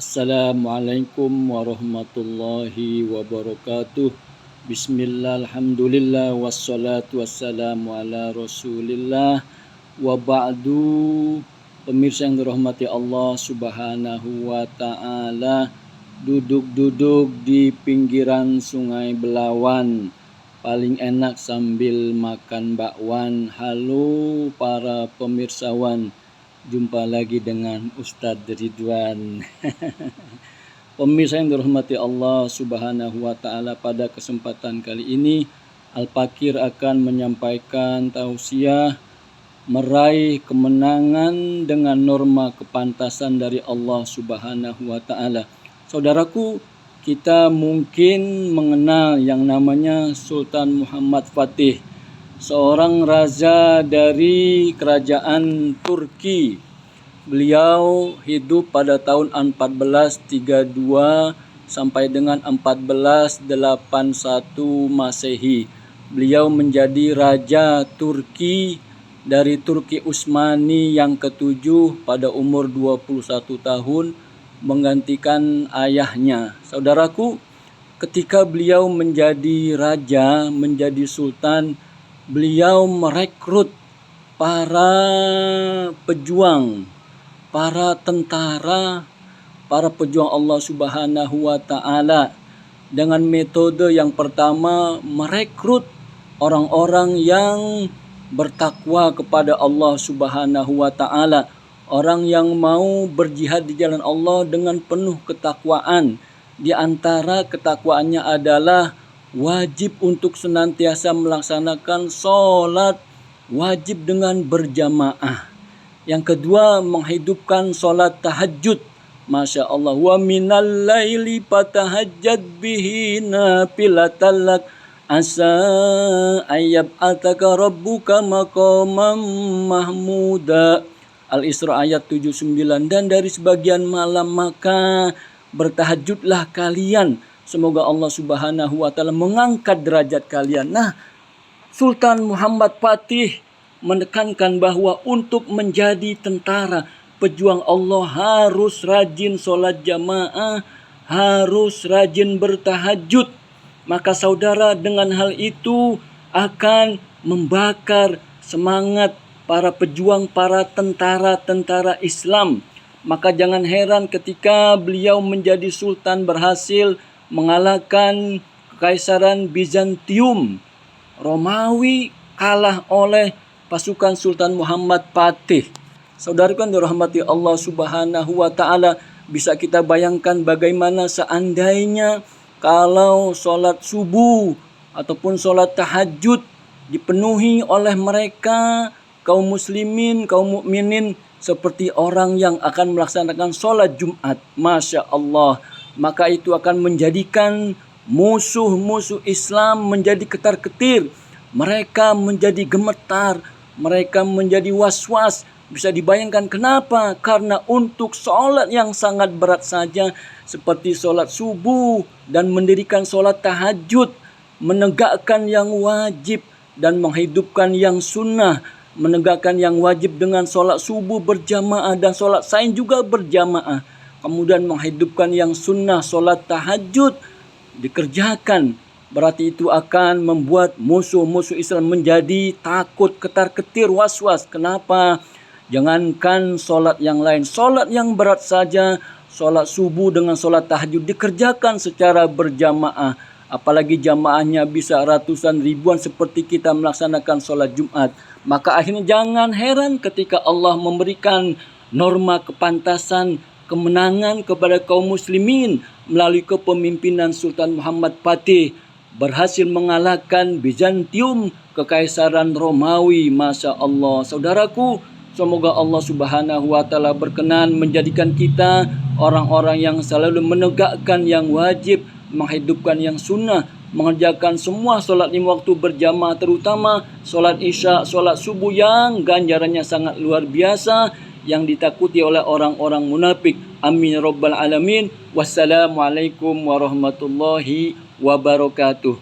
Assalamualaikum warahmatullahi wabarakatuh. Bismillah, alhamdulillah, wassalatu wassalamu ala rasulillah. Wa ba'du. Pemirsa yang dirahmati Allah subhanahu wa ta'ala, duduk-duduk di pinggiran sungai Belawan, paling enak sambil makan bakwan. Halo para pemirsawan, jumpa lagi dengan Ustadz Ridwan. Pemirsa yang dirahmati Allah subhanahu wa ta'ala, pada kesempatan kali ini Al-Fakir akan menyampaikan tausiah meraih kemenangan dengan norma kepantasan dari Allah subhanahu wa ta'ala. Saudaraku, kita mungkin mengenal yang namanya Sultan Muhammad Fatih, seorang raja dari kerajaan Turki. Beliau hidup pada tahun 1432 sampai dengan 1481 Masehi. Beliau menjadi raja Turki dari Turki Utsmani yang ketujuh pada umur 21 tahun, menggantikan ayahnya. Saudaraku, ketika beliau menjadi raja, menjadi sultan, beliau merekrut para pejuang, para tentara, para pejuang Allah subhanahu wa ta'ala dengan metode yang pertama, merekrut orang-orang yang bertakwa kepada Allah subhanahu wa ta'ala, orang yang mau berjihad di jalan Allah dengan penuh ketakwaan. Di antara ketakwaannya adalah wajib untuk senantiasa melaksanakan sholat wajib dengan berjamaah. Yang kedua, menghidupkan sholat tahajud. Masya Allah. Wa minal laili fatahajjad bihi nafilatan lak asa ayyab'ataka rabbuka maqaman mahmuda. Al-Isra ayat 79. Dan dari sebagian malam maka bertahajudlah kalian, semoga Allah subhanahu wa ta'ala mengangkat derajat kalian. Nah, Sultan Muhammad Fatih menekankan bahwa untuk menjadi tentara pejuang Allah harus rajin sholat jamaah, harus rajin bertahajud. Maka saudara, dengan hal itu akan membakar semangat para pejuang, para tentara-tentara Islam. Maka jangan heran ketika beliau menjadi sultan berhasil mengalahkan Kekaisaran Bizantium. Romawi kalah oleh pasukan Sultan Muhammad Fatih. Saudara kan dirahmati Allah subhanahu wa ta'ala, bisa kita bayangkan bagaimana seandainya kalau sholat subuh ataupun sholat tahajud dipenuhi oleh mereka, kaum muslimin, kaum mukminin, seperti orang yang akan melaksanakan sholat Jumat. Masya Allah. Maka itu akan menjadikan musuh-musuh Islam menjadi ketar-ketir. Mereka menjadi gemetar, mereka menjadi was-was. Bisa dibayangkan kenapa? Karena untuk sholat yang sangat berat saja, seperti sholat subuh dan mendirikan sholat tahajud, menegakkan yang wajib dan menghidupkan yang sunnah, menegakkan yang wajib dengan sholat subuh berjamaah dan sholat sain juga berjamaah, kemudian menghidupkan yang sunnah sholat tahajud dikerjakan, berarti itu akan membuat musuh-musuh Islam menjadi takut, ketar-ketir, was-was. Kenapa? Jangankan sholat yang lain, sholat yang berat saja, sholat subuh dengan sholat tahajud dikerjakan secara berjamaah. Apalagi jamaahnya bisa ratusan ribuan seperti kita melaksanakan sholat Jumat. Maka akhirnya jangan heran ketika Allah memberikan norma kepantasan, kemenangan kepada kaum muslimin melalui kepemimpinan Sultan Muhammad Fatih, berhasil mengalahkan Bizantium, Kekaisaran Romawi. Masya Allah. Saudaraku, semoga Allah subhanahu wa ta'ala berkenan menjadikan kita orang-orang yang selalu menegakkan yang wajib, menghidupkan yang sunnah, mengerjakan semua sholat 5 waktu berjamaah, terutama sholat isya, sholat subuh yang ganjarannya sangat luar biasa, yang ditakuti oleh orang-orang munafik. Amin rabbal alamin. Wassalamualaikum warahmatullahi wabarakatuh.